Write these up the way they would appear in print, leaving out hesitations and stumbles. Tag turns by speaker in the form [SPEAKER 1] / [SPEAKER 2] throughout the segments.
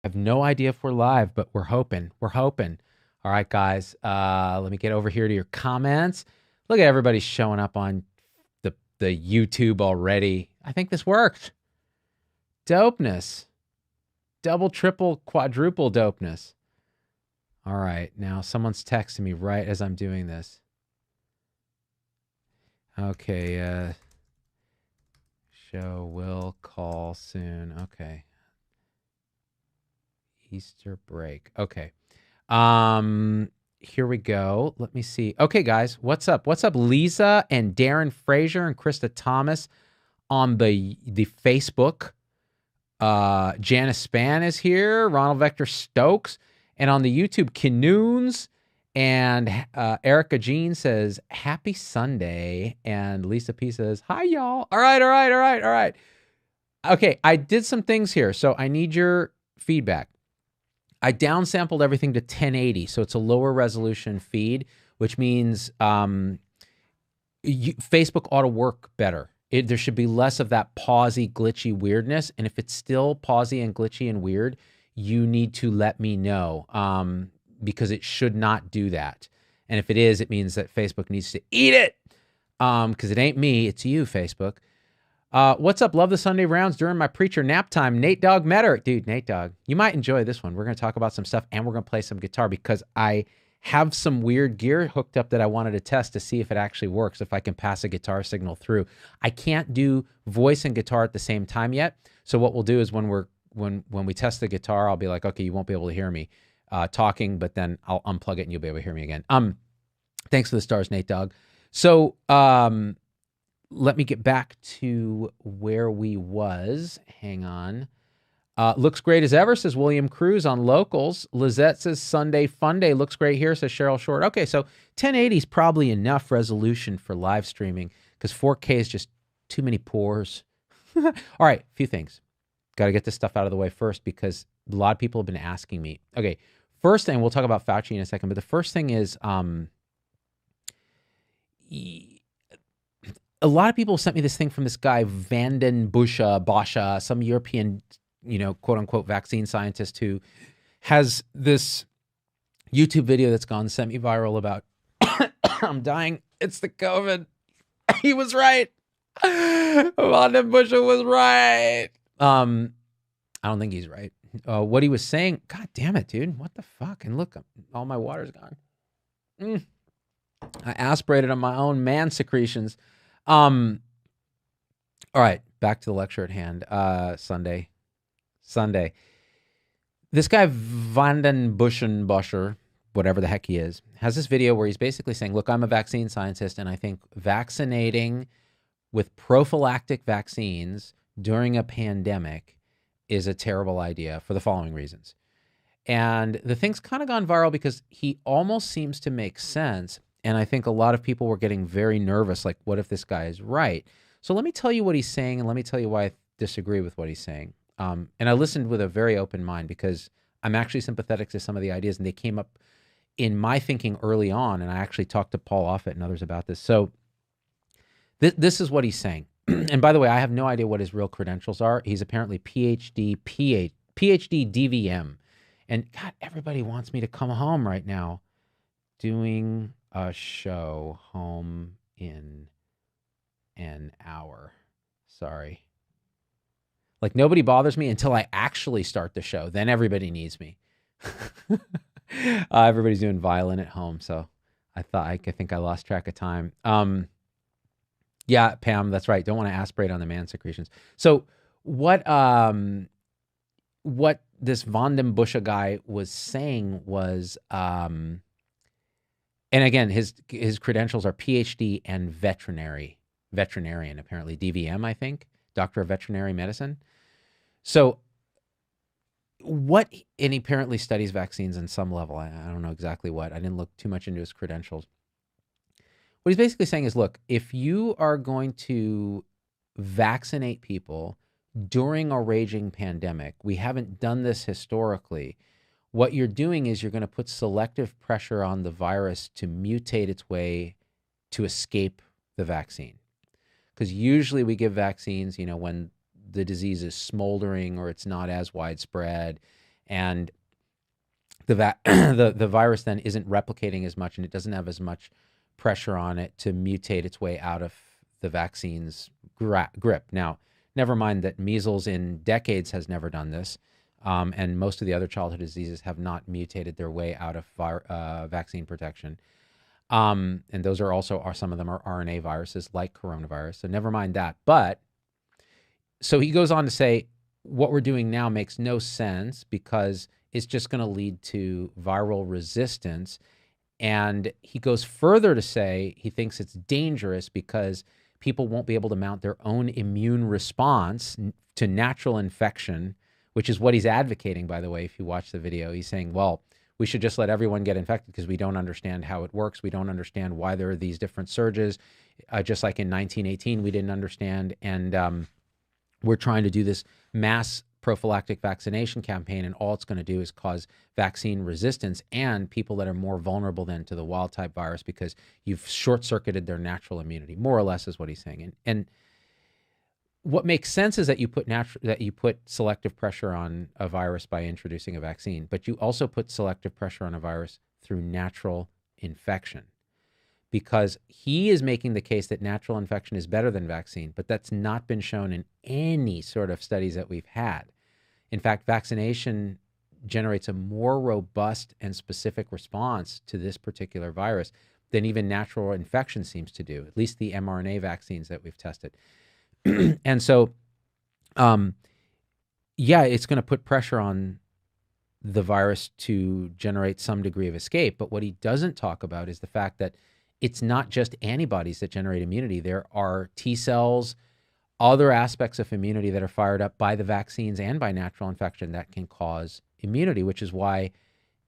[SPEAKER 1] I have no idea if we're live, but we're hoping. We're hoping. All right, guys. Let me get over here to your comments. Look at everybody showing up on the YouTube already. I think this worked. Dopeness. Double, triple, quadruple dopeness. All right. Now someone's texting me right as I'm doing this. Okay. Show will call soon. Okay. Easter break. Okay. Here we go. Let me see. Okay, guys, what's up? What's up, Lisa and Darren Fraser and Krista Thomas on the Facebook? Janice Span is here. Ronald Vector Stokes. And on the YouTube, Kinoons and Erica Jean says, happy Sunday. And Lisa P says, hi, y'all. All right. Okay, I did some things here, so I need your feedback. I downsampled everything to 1080, so it's a lower resolution feed, which means Facebook ought to work better. There should be less of that pausey, glitchy weirdness, and if it's still pausey and glitchy and weird, you need to let me know because it should not do that. And if it is, it means that Facebook needs to eat it because it ain't me, it's you, Facebook. What's up? Love the Sunday rounds during my preacher nap time. Nate Dogg Metter. Dude, Nate Dogg, you might enjoy this one. We're going to talk about some stuff and we're going to play some guitar because I have some weird gear hooked up that I wanted to test to see if it actually works, if I can pass a guitar signal through. I can't do voice and guitar at the same time yet. So what we'll do is when we test the guitar, I'll be like, okay, you won't be able to hear me talking, but then I'll unplug it and you'll be able to hear me again. Thanks for the stars, Nate Dogg. So, let me get back to where we was. Hang on. Looks great as ever, says William Cruz on Locals. Lizette says Sunday Fun Day. Looks great here, says Cheryl Short. Okay, so 1080 is probably enough resolution for live streaming because 4K is just too many pores. All right, a few things. Got to get this stuff out of the way first because a lot of people have been asking me. Okay, first thing, we'll talk about Fauci in a second, but the first thing is a lot of people sent me this thing from this guy, Basha, some European, quote unquote vaccine scientist who has this YouTube video that's gone semi-viral about I'm dying. It's the COVID. He was right. Vanden Busha was right. I don't think he's right. What he was saying, God damn it, dude. What the fuck? And look, all my water's gone. I aspirated on my own man secretions. All right, back to the lecture at hand. Sunday. This guy Vanden Busher, whatever the heck he is, has this video where he's basically saying, look, I'm a vaccine scientist, and I think vaccinating with prophylactic vaccines during a pandemic is a terrible idea for the following reasons. And the thing's kind of gone viral because he almost seems to make sense. And I think a lot of people were getting very nervous, like, what if this guy is right? So let me tell you what he's saying, and let me tell you why I disagree with what he's saying. And I listened with a very open mind because I'm actually sympathetic to some of the ideas, and they came up in my thinking early on, and I actually talked to Paul Offit and others about this. So this is what he's saying. And by the way, I have no idea what his real credentials are. He's apparently PhD DVM. And God, everybody wants me to come home right now doing a show home in an hour. Sorry. Like, nobody bothers me until I actually start the show. Then everybody needs me. Everybody's doing violin at home, so I think I lost track of time. Yeah, Pam, that's right. Don't want to aspirate on the man secretions. So what this Vanden Busha guy was saying was, and again, his credentials are PhD and veterinarian, apparently DVM, I think, Doctor of Veterinary Medicine. So and he apparently studies vaccines on some level. I don't know exactly what. I didn't look too much into his credentials. What he's basically saying is, look, if you are going to vaccinate people during a raging pandemic, we haven't done this historically. What you're doing is you're going to put selective pressure on the virus to mutate its way to escape the vaccine. Because usually we give vaccines, when the disease is smoldering or it's not as widespread. And the virus then isn't replicating as much, and it doesn't have as much pressure on it to mutate its way out of the vaccine's grip. Now, never mind that measles in decades has never done this, and most of the other childhood diseases have not mutated their way out of vaccine protection. And those are also, some of them are RNA viruses like coronavirus. So never mind that. But so he goes on to say, what we're doing now makes no sense because it's just going to lead to viral resistance. And he goes further to say he thinks it's dangerous because people won't be able to mount their own immune response to natural infection, which is what he's advocating, by the way. If you watch the video, he's saying, well, we should just let everyone get infected because we don't understand how it works. We don't understand why there are these different surges. Just like in 1918, we didn't understand. And we're trying to do this mass prophylactic vaccination campaign, and all it's going to do is cause vaccine resistance and people that are more vulnerable then to the wild type virus because you've short-circuited their natural immunity, more or less is what he's saying. And what makes sense is that you put selective pressure on a virus by introducing a vaccine, but you also put selective pressure on a virus through natural infection, because he is making the case that natural infection is better than vaccine, but that's not been shown in any sort of studies that we've had. In fact, vaccination generates a more robust and specific response to this particular virus than even natural infection seems to do, at least the mRNA vaccines that we've tested. And so, yeah, it's going to put pressure on the virus to generate some degree of escape. But what he doesn't talk about is the fact that it's not just antibodies that generate immunity. There are T cells, other aspects of immunity that are fired up by the vaccines and by natural infection that can cause immunity, which is why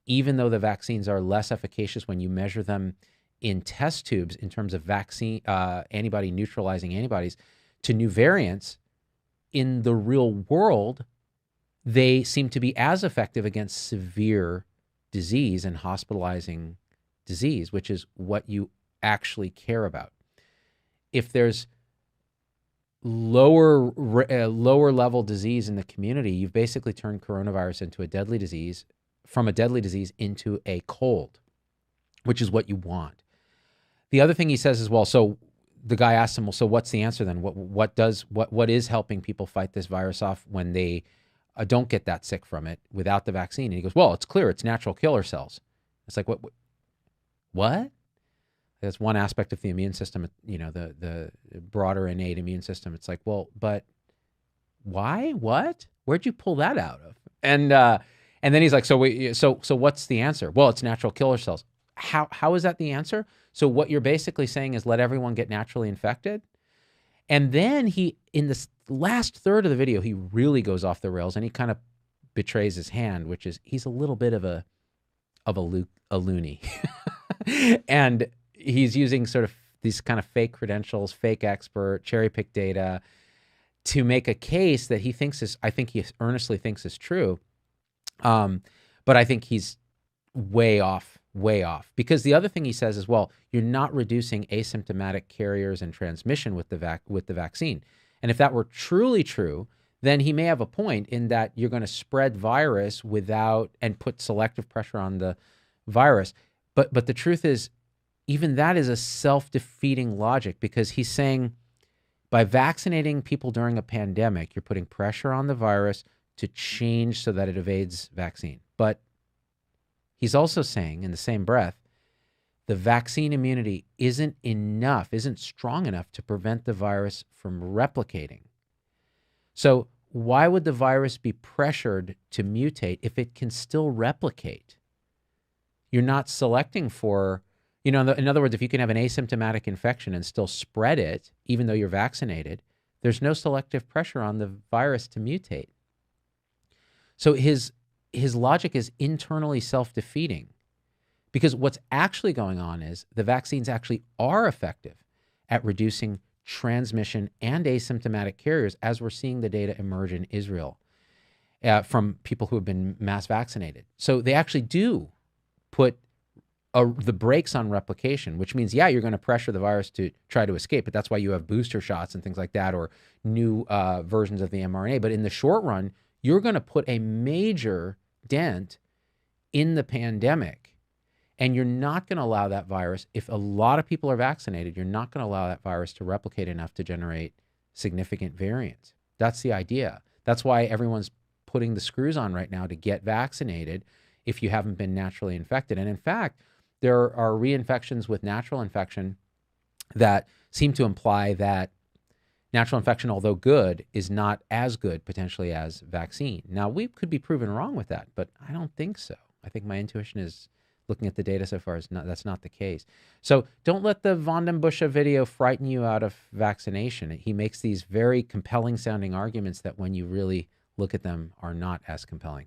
[SPEAKER 1] even though the vaccines are less efficacious when you measure them in test tubes in terms of vaccine antibody neutralizing antibodies to new variants, in the real world, they seem to be as effective against severe disease and hospitalizing disease, which is what you actually care about. If there's lower level disease in the community, you've basically turned coronavirus into a deadly disease, from a deadly disease into a cold, which is what you want. The other thing he says is, well, so the guy asks him, well, so what's the answer then? What is helping people fight this virus off when they don't get that sick from it without the vaccine? And he goes, well, it's clear, it's natural killer cells. It's like, what? That's one aspect of the immune system, you know, the broader innate immune system. It's like, well, but why? What? Where'd you pull that out of? And then he's like, so what's the answer? Well, it's natural killer cells. How is that the answer? So what you're basically saying is let everyone get naturally infected? And then he, in this last third of the video, he really goes off the rails and he kind of betrays his hand, which is he's a little bit of a loony. And he's using sort of these kind of fake credentials, fake expert, cherry-pick data to make a case that he earnestly thinks is true. But I think he's way off. Because the other thing he says is, well, you're not reducing asymptomatic carriers and transmission with the vaccine. And if that were truly true, then he may have a point in that you're going to spread virus and put selective pressure on the virus. But the truth is, even that is a self-defeating logic, because he's saying by vaccinating people during a pandemic, you're putting pressure on the virus to change so that it evades vaccine. But he's also saying in the same breath, the vaccine immunity isn't strong enough to prevent the virus from replicating. So why would the virus be pressured to mutate if it can still replicate? You're not selecting for, in other words, if you can have an asymptomatic infection and still spread it, even though you're vaccinated, there's no selective pressure on the virus to mutate. So his logic is internally self-defeating, because what's actually going on is the vaccines actually are effective at reducing transmission and asymptomatic carriers, as we're seeing the data emerge in Israel from people who have been mass vaccinated. So they actually do put the brakes on replication, which means, yeah, you're going to pressure the virus to try to escape, but that's why you have booster shots and things like that, or new versions of the mRNA. But in the short run, you're going to put a major dent in the pandemic. And you're not going to allow that virus, if a lot of people are vaccinated, you're not going to allow that virus to replicate enough to generate significant variants. That's the idea. That's why everyone's putting the screws on right now to get vaccinated if you haven't been naturally infected. And in fact, there are reinfections with natural infection that seem to imply that natural infection, although good, is not as good potentially as vaccine. Now, we could be proven wrong with that, but I don't think so. I think my intuition is, looking at the data so far, that's not the case. So don't let the Von den Busche video frighten you out of vaccination. He makes these very compelling sounding arguments that when you really look at them are not as compelling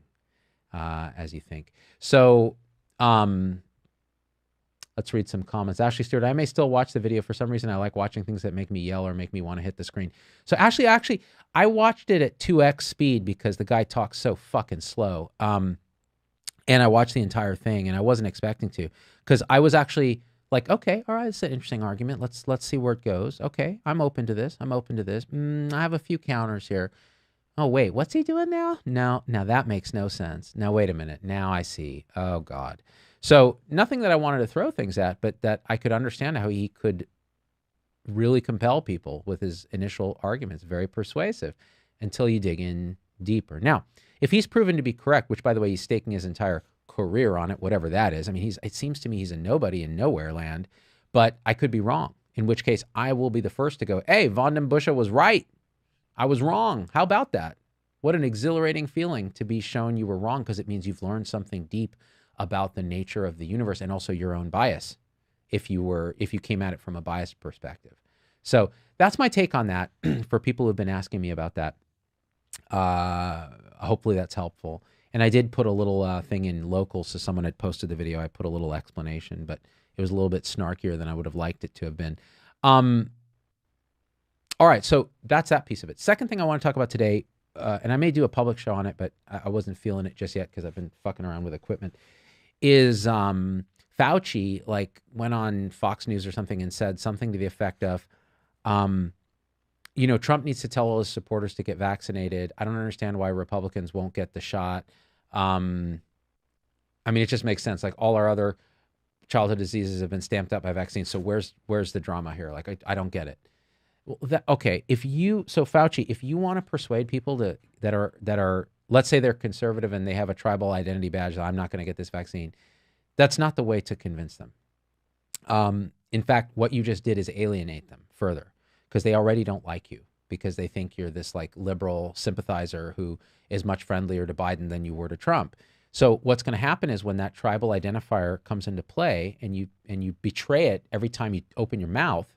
[SPEAKER 1] as you think. So let's read some comments. Ashley Stewart, I may still watch the video. For some reason, I like watching things that make me yell or make me want to hit the screen. So Ashley, actually, I watched it at 2x speed because the guy talks so fucking slow. And I watched the entire thing, and I wasn't expecting to, because I was actually like, okay, all right, it's an interesting argument. Let's see where it goes. Okay, I'm open to this. I'm open to this. I have a few counters here. Oh, wait, what's he doing now? No, now that makes no sense. Now, wait a minute. Now I see. Oh, God. So nothing that I wanted to throw things at, but that I could understand how he could really compel people with his initial arguments. Very persuasive until you dig in deeper. Now, if he's proven to be correct, which, by the way, he's staking his entire career on it, whatever that is. I mean, it seems to me he's a nobody in nowhere land, but I could be wrong, in which case I will be the first to go, hey, Von den Busche was right. I was wrong. How about that? What an exhilarating feeling to be shown you were wrong, because it means you've learned something deep about the nature of the universe and also your own bias if you came at it from a biased perspective. So that's my take on that for people who've been asking me about that. Hopefully that's helpful. And I did put a little thing in local, so someone had posted the video. I put a little explanation, but it was a little bit snarkier than I would have liked it to have been. All right, so that's that piece of it. Second thing I want to talk about today, and I may do a public show on it, but I wasn't feeling it just yet because I've been fucking around with equipment, is Fauci went on Fox News or something and said something to the effect of, Trump needs to tell all his supporters to get vaccinated. I don't understand why Republicans won't get the shot. It just makes sense. Like, all our other childhood diseases have been stamped out by vaccines. So where's the drama here? Like, I don't get it. Well, Fauci, if you want to persuade people that are, let's say they're conservative and they have a tribal identity badge, I'm not going to get this vaccine. That's not the way to convince them. In fact, what you just did is alienate them further, because they already don't like you, because they think you're this liberal sympathizer who is much friendlier to Biden than you were to Trump. So what's going to happen is when that tribal identifier comes into play and you betray it every time you open your mouth,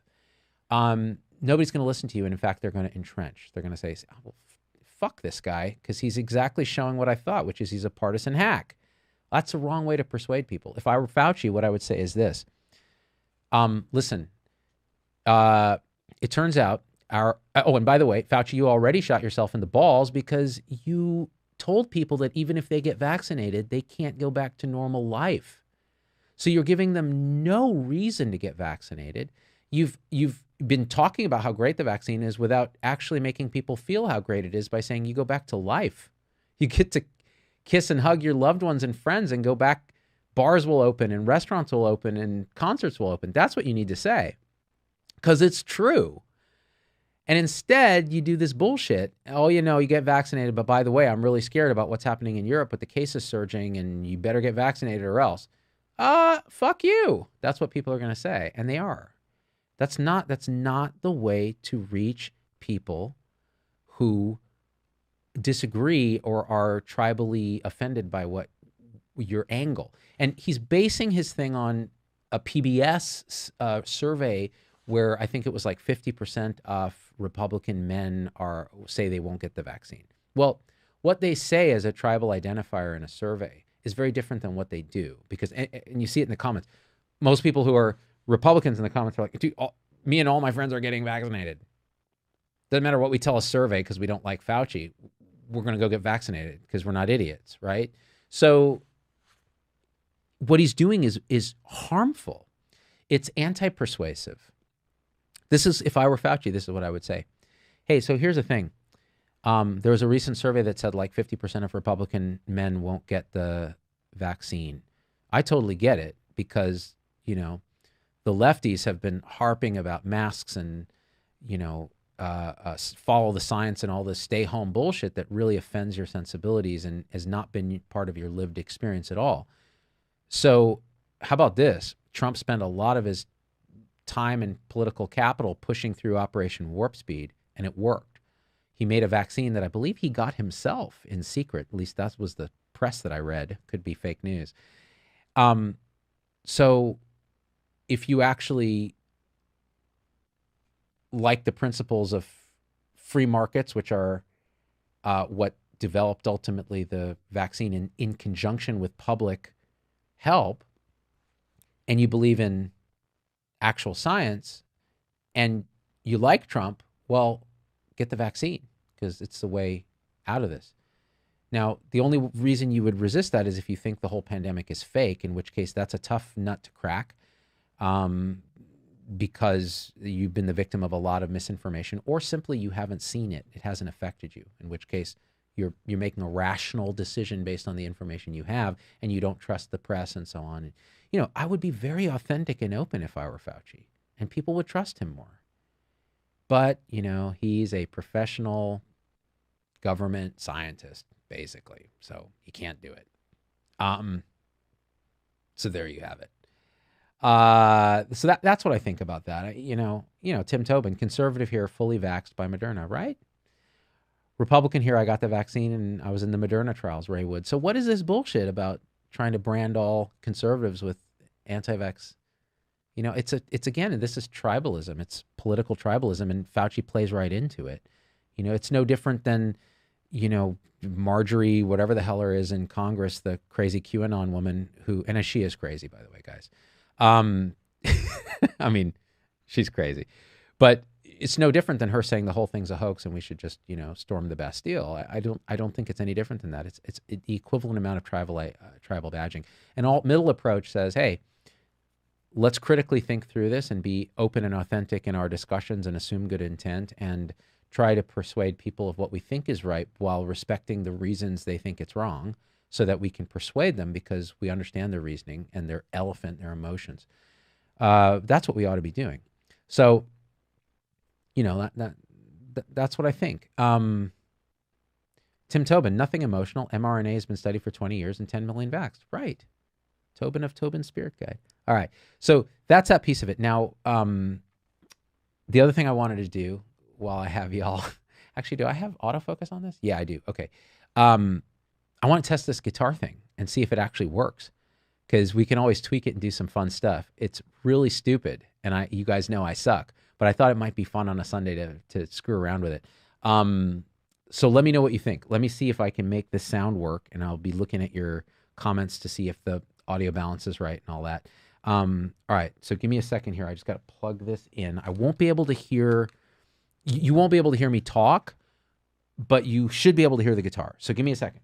[SPEAKER 1] nobody's going to listen to you. And in fact, they're going to entrench. They're going to say, oh, well, fuck this guy, because he's exactly showing what I thought, which is he's a partisan hack. That's the wrong way to persuade people. If I were Fauci, what I would say is this. Listen, it turns out and by the way, Fauci, you already shot yourself in the balls, because you told people that even if they get vaccinated, they can't go back to normal life. So you're giving them no reason to get vaccinated. You've been talking about how great the vaccine is without actually making people feel how great it is by saying you go back to life. You get to kiss and hug your loved ones and friends and go back. Bars will open and restaurants will open and concerts will open. That's what you need to say, because it's true. And instead, you do this bullshit. Oh, you get vaccinated, but by the way, I'm really scared about what's happening in Europe with the cases surging, and you better get vaccinated or else. Fuck you. That's what people are going to say, and they are. That's not the way to reach people who disagree or are tribally offended by what your angle. And he's basing his thing on a PBS survey where I think it was 50% of Republican men say they won't get the vaccine. Well, what they say as a tribal identifier in a survey is very different than what they do, because, and you see it in the comments. Most people who are Republicans in the comments are like, dude, me and all my friends are getting vaccinated. Doesn't matter what we tell a survey, because we don't like Fauci. We're going to go get vaccinated because we're not idiots, right? So what he's doing is harmful. It's anti-persuasive. This is, if I were Fauci, this is what I would say. Hey, so here's the thing. There was a recent survey that said like 50% of Republican men won't get the vaccine. I totally get it because, you know, the lefties have been harping about masks and, you know, follow the science and all this stay home bullshit that really offends your sensibilities and has not been part of your lived experience at all. So how about this? Trump spent a lot of his time and political capital pushing through Operation Warp Speed, and it worked. He made a vaccine that I believe he got himself in secret. At least that was the press that I read. Could be fake news. So if you actually like the principles of free markets, which are what developed ultimately the vaccine in conjunction with public help, and you believe in actual science, and you like Trump, well, get the vaccine because it's the way out of this. Now, the only reason you would resist that is if you think the whole pandemic is fake, in which case that's a tough nut to crack because you've been the victim of a lot of misinformation, or simply you haven't seen it. It hasn't affected you, in which case you're making a rational decision based on the information you have, and you don't trust the press and so on. And, you know, I would be very authentic and open if I were Fauci, and people would trust him more. But, you know, he's a professional government scientist, basically, so he can't do it. So there you have it. So that's what I think about that. You know, Tim Tobin, conservative here, fully vaxxed by Moderna, right? Republican here, I got the vaccine and I was in the Moderna trials, Ray Wood. So what is this bullshit about trying to brand all conservatives with anti-vax? You know, it's again, this is tribalism. It's political tribalism, and Fauci plays right into it. You know, it's no different than, you know, Marjorie, whatever the hell her is in Congress, the crazy QAnon woman who, and she is crazy, by the way, guys. I mean, she's crazy, but it's no different than her saying the whole thing's a hoax and we should just, you know, storm the Bastille. I don't think it's any different than that. It's the equivalent amount of tribal badging. And all middle approach says, hey, let's critically think through this and be open and authentic in our discussions and assume good intent and try to persuade people of what we think is right while respecting the reasons they think it's wrong, so that we can persuade them because we understand their reasoning and their emotions. That's what we ought to be doing. So, you know, that's what I think. Tim Tobin, nothing emotional. mRNA has been studied for 20 years and 10 million vaxxed. Right. Tobin of Tobin Spirit Guide. All right. So that's that piece of it. Now, the other thing I wanted to do while I have y'all, actually, do I have autofocus on this? Yeah, I do. Okay. I want to test this guitar thing and see if it actually works, because we can always tweak it and do some fun stuff. It's really stupid, and you guys know I suck, but I thought it might be fun on a Sunday to screw around with it. So let me know what you think. Let me see if I can make this sound work, and I'll be looking at your comments to see if the audio balance is right and all that. All right, so give me a second here. I just got to plug this in. I won't be able to hear, you won't be able to hear me talk, but you should be able to hear the guitar. So give me a second.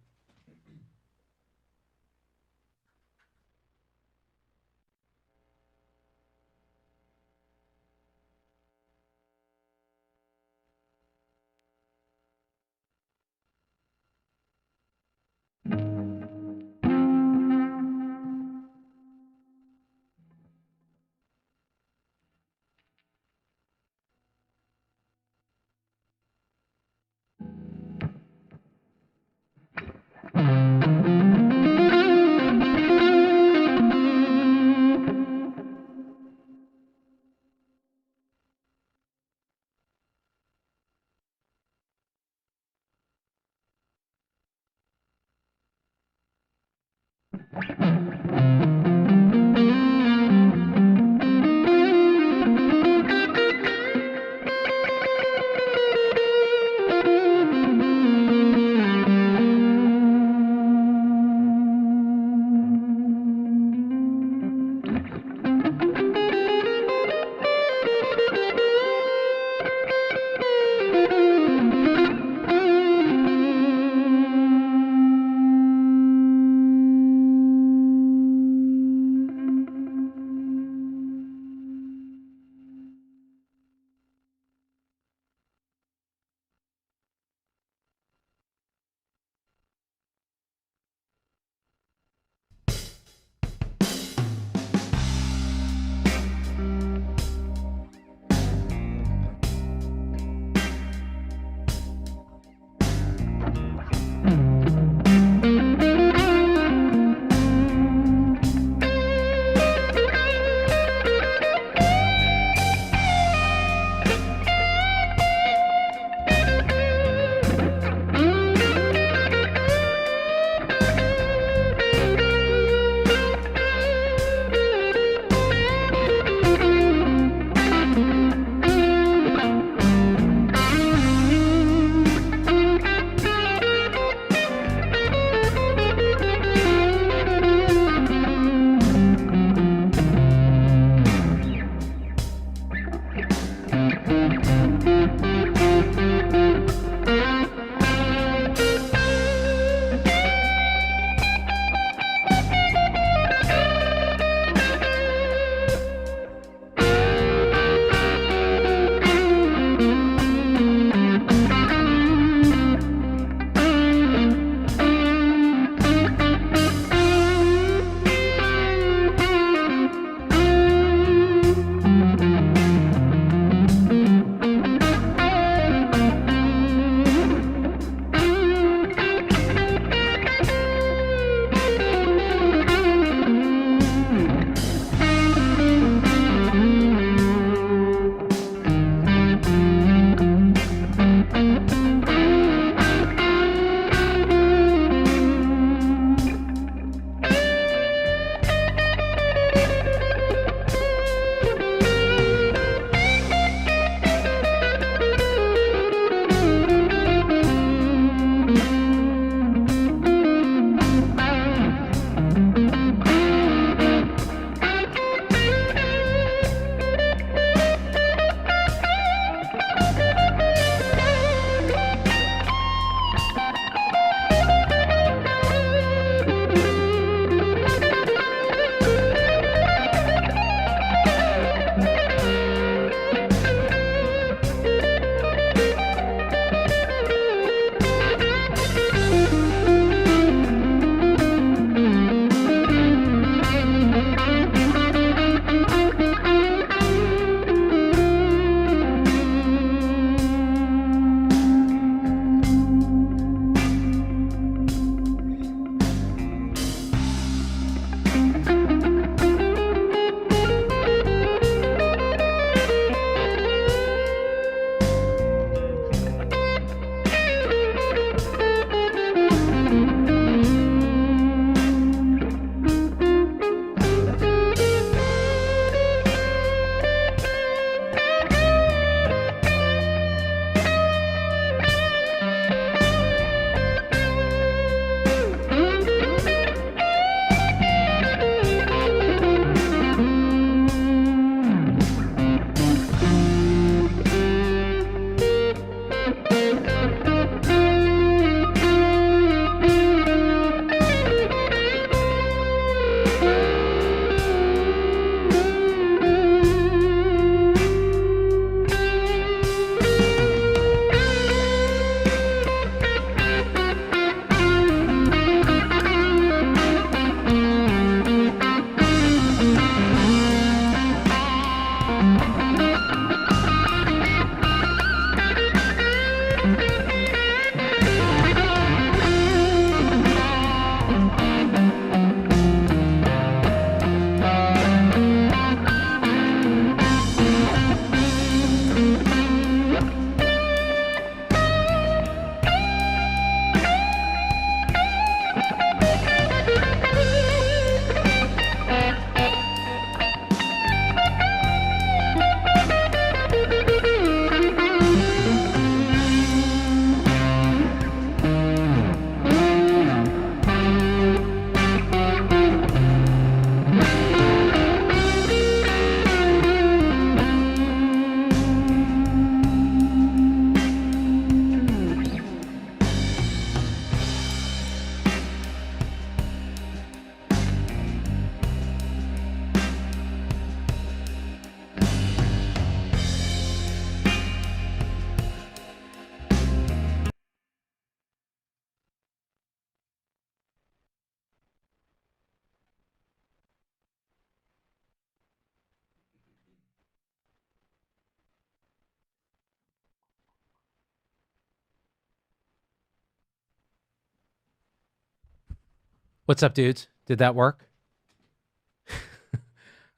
[SPEAKER 1] What's up, dudes? Did that work?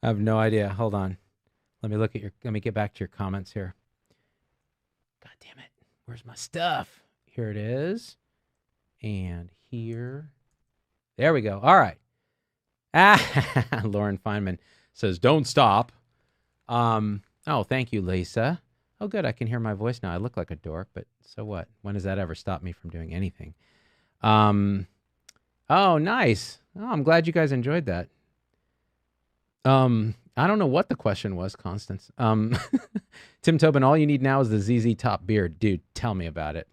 [SPEAKER 1] I have no idea. Hold on. Let me get back to your comments here. God damn it. Where's my stuff? Here it is. And here. There we go. All right. Lauren Feynman says, don't stop. Oh, thank you, Lisa. Oh, good. I can hear my voice now. I look like a dork, but so what? When does that ever stop me from doing anything? Oh, nice. Oh, I'm glad you guys enjoyed that. I don't know what the question was, Constance. Tim Tobin, all you need now is the ZZ Top beard. Dude, tell me about it.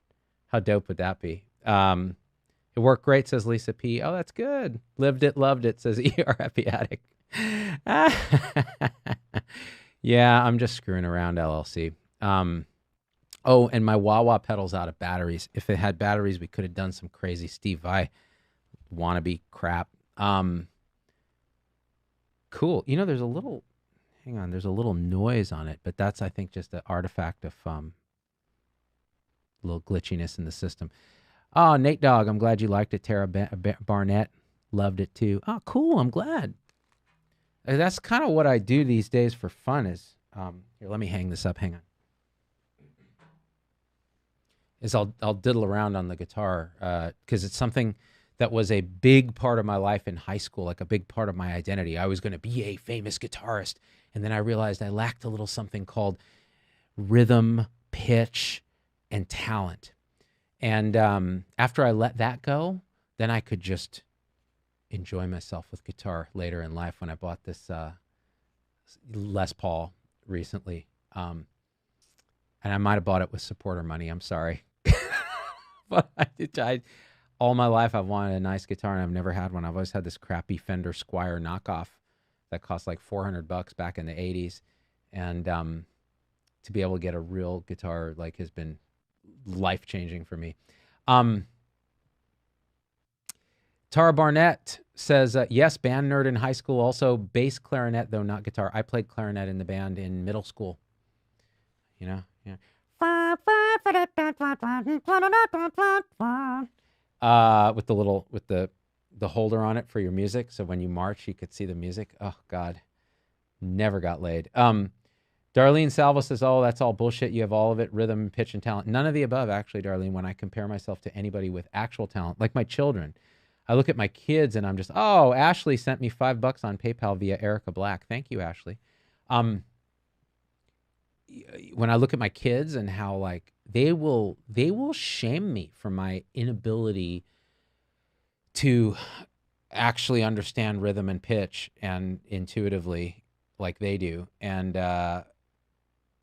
[SPEAKER 1] How dope would that be? It worked great, says Lisa P. Oh, that's good. Lived it, loved it, says ER Happy Addict. Yeah, I'm just screwing around, LLC. Oh, and my wah-wah pedal's out of batteries. If it had batteries, we could have done some crazy Steve Vai wannabe crap. Cool. You know, there's a little noise on it, but that's, I think, just an artifact of a little glitchiness in the system. Oh, Nate Dogg, I'm glad you liked it. Tara Barnett loved it too. Oh, cool. I'm glad. That's kind of what I do these days for fun is, here, let me hang this up. Hang on. Is I'll diddle around on the guitar because it's something that was a big part of my life in high school, like a big part of my identity. I was going to be a famous guitarist. And then I realized I lacked a little something called rhythm, pitch, and talent. And after I let that go, then I could just enjoy myself with guitar later in life when I bought this Les Paul recently. And I might have bought it with supporter money. I'm sorry. But all my life I've wanted a nice guitar and I've never had one. I've always had this crappy Fender Squier knockoff that cost like $400 back in the 80s. And to be able to get a real guitar like has been life-changing for me. Tara Barnett says, yes, band nerd in high school, also bass clarinet, though not guitar. I played clarinet in the band in middle school. You know, yeah. With the holder on it for your music, so when you march, you could see the music. Oh God, never got laid. Darlene Salvo says, oh, that's all bullshit. You have all of it, rhythm, pitch, and talent. None of the above, actually, Darlene, when I compare myself to anybody with actual talent, like my children. I look at my kids and I'm just, oh, Ashley sent me $5 on PayPal via Erica Black. Thank you, Ashley. When I look at my kids and how like they will shame me for my inability to actually understand rhythm and pitch and intuitively like they do. And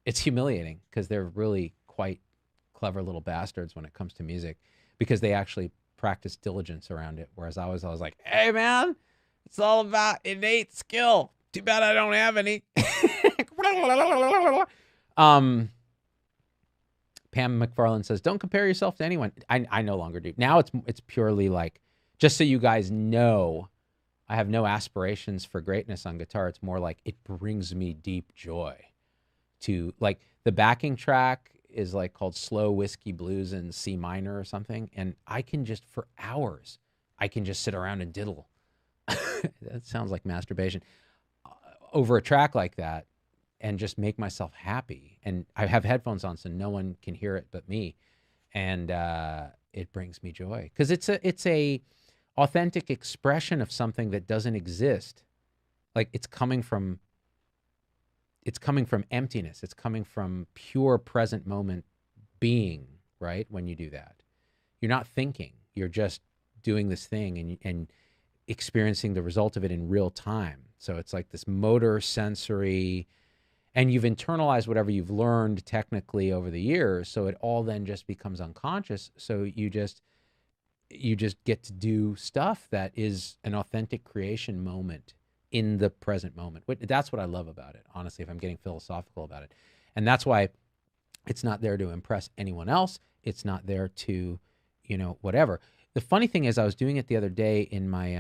[SPEAKER 1] it's humiliating because they're really quite clever little bastards when it comes to music because they actually practice diligence around it. Whereas I was like, hey man, it's all about innate skill. Too bad I don't have any. Pam McFarland says, don't compare yourself to anyone. I no longer do. Now it's purely like, just so you guys know, I have no aspirations for greatness on guitar. It's more like it brings me deep joy to, like, the backing track is like called Slow Whiskey Blues in C minor or something. And I can just, for hours, I can just sit around and diddle. That sounds like masturbation. Over a track like that and just make myself happy. And I have headphones on so no one can hear it but me. And it brings me joy because it's a authentic expression of something that doesn't exist. Like it's coming from emptiness. It's coming from pure present moment being, right? When you do that, you're not thinking, you're just doing this thing and experiencing the result of it in real time. So it's like this motor sensory, and you've internalized whatever you've learned technically over the years. So it all then just becomes unconscious. So you just get to do stuff that is an authentic creation moment in the present moment. That's what I love about it, honestly, if I'm getting philosophical about it. And that's why it's not there to impress anyone else. It's not there to, whatever. The funny thing is I was doing it the other day in my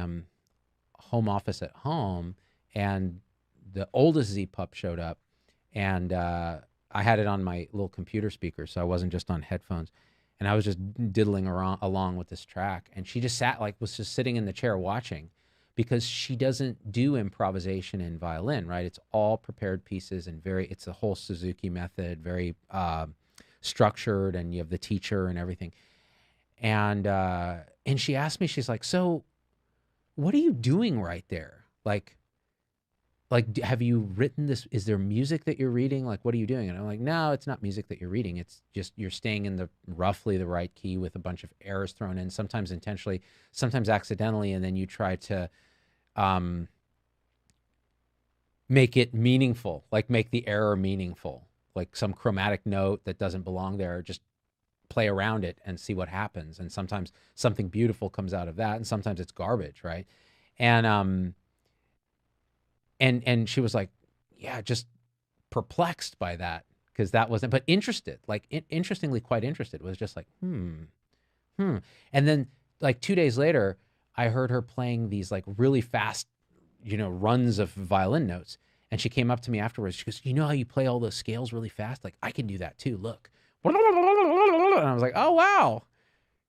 [SPEAKER 1] home office at home, and the oldest Z-Pup showed up, and I had it on my little computer speaker, so I wasn't just on headphones. and I was just diddling around along with this track, and she just sat like was just sitting in the chair watching, because she doesn't do improvisation in violin, right? It's all prepared pieces and it's the whole Suzuki method, very structured, and you have the teacher and everything. And she asked me, she's like, so what are you doing right there? Like, have you written this? Is there music that you're reading? Like, what are you doing? And I'm like, no, it's not music that you're reading. It's just you're staying in the roughly the right key with a bunch of errors thrown in, sometimes intentionally, sometimes accidentally, and then you try to make it meaningful, like make the error meaningful, like some chromatic note that doesn't belong there. Just play around it and see what happens. And sometimes something beautiful comes out of that, and sometimes it's garbage, right? And she was like, yeah, just perplexed by that, because that wasn't, but interested, like interestingly, quite interested, was just like, And then like 2 days later, I heard her playing these like really fast, runs of violin notes. And she came up to me afterwards. She goes, you know how you play all those scales really fast? Like, I can do that too. Look. And I was like, oh, wow.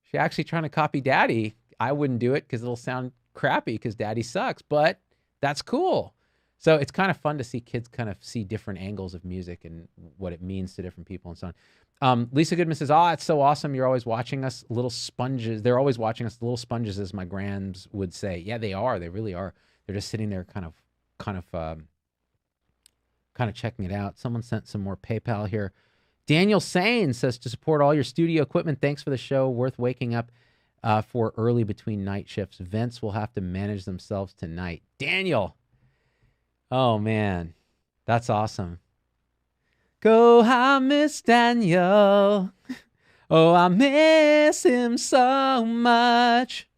[SPEAKER 1] She's actually trying to copy Daddy. I wouldn't do it because it'll sound crappy because Daddy sucks, but that's cool. So it's kind of fun to see kids kind of see different angles of music and what it means to different people and so on. Lisa Goodman says, it's so awesome. You're always watching us, little sponges. They're always watching us, little sponges, as my grands would say. Yeah, they are. They really are. They're just sitting there kind of checking it out. Someone sent some more PayPal here. Daniel Sane says, to support all your studio equipment, thanks for the show. Worth waking up for early between night shifts. Vents will have to manage themselves tonight. Daniel. Oh, man. That's awesome. Go, I miss Daniel. Oh, I miss him so much.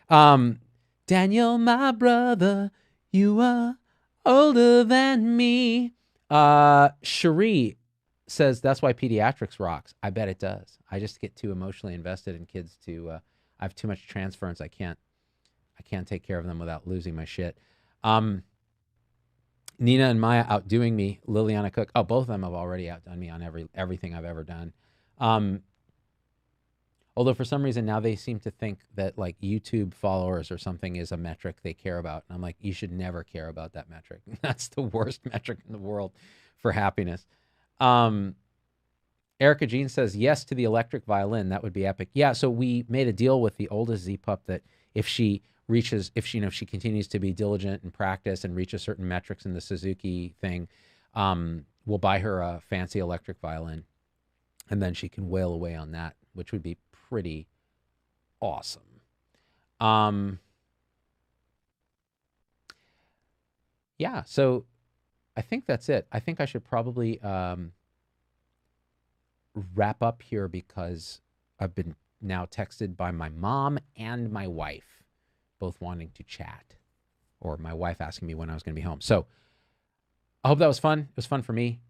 [SPEAKER 1] Daniel, my brother, you are older than me. Cherie says, that's why pediatrics rocks. I bet it does. I just get too emotionally invested in kids I have too much transference. I can't take care of them without losing my shit. Nina and Maya outdoing me. Liliana Cook. Oh, both of them have already outdone me on everything I've ever done. Although for some reason now they seem to think that like YouTube followers or something is a metric they care about. And I'm like, you should never care about that metric. That's the worst metric in the world for happiness. Erica Jean says yes to the electric violin. That would be epic. Yeah. So we made a deal with the oldest Z-Pup that if she continues to be diligent and practice and reaches certain metrics in the Suzuki thing, we'll buy her a fancy electric violin, and then she can wail away on that, which would be pretty awesome. Yeah, so I think that's it. I think I should probably wrap up here because I've been now texted by my mom and my wife, both wanting to chat, or my wife asking me when I was going to be home. So I hope that was fun. It was fun for me.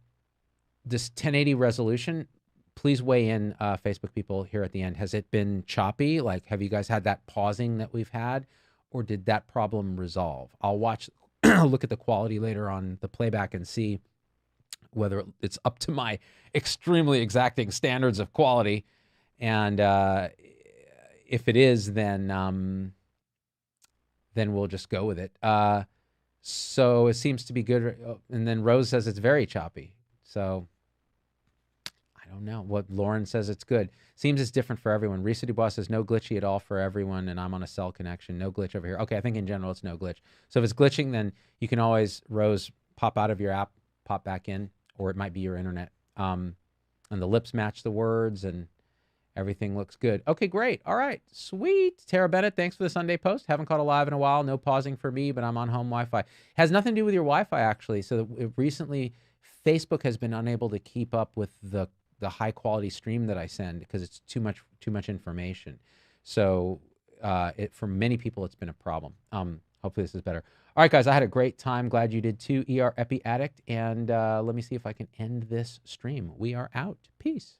[SPEAKER 1] This 1080 resolution, please weigh in, Facebook people, here at the end. Has it been choppy? Like, have you guys had that pausing that we've had, or did that problem resolve? I'll look at the quality later on the playback and see whether it's up to my extremely exacting standards of quality. And if it is, then we'll just go with it. So it seems to be good. And then Rose says it's very choppy. So I don't know. What Lauren says, it's good. Seems it's different for everyone. Risa Dubois says no glitchy at all for everyone, and I'm on a cell connection. No glitch over here. Okay, I think in general it's no glitch. So if it's glitching, then you can always, Rose, pop out of your app, pop back in, or it might be your internet. And the lips match the words, and everything looks good. Okay, great. All right, sweet. Tara Bennett, thanks for the Sunday post. Haven't caught a live in a while. No pausing for me, but I'm on home Wi-Fi. Has nothing to do with your Wi-Fi, actually. So recently, Facebook has been unable to keep up with the high quality stream that I send because it's too much information. So for many people, it's been a problem. Hopefully this is better. All right, guys, I had a great time. Glad you did too. ER Epi Addict. And let me see if I can end this stream. We are out. Peace.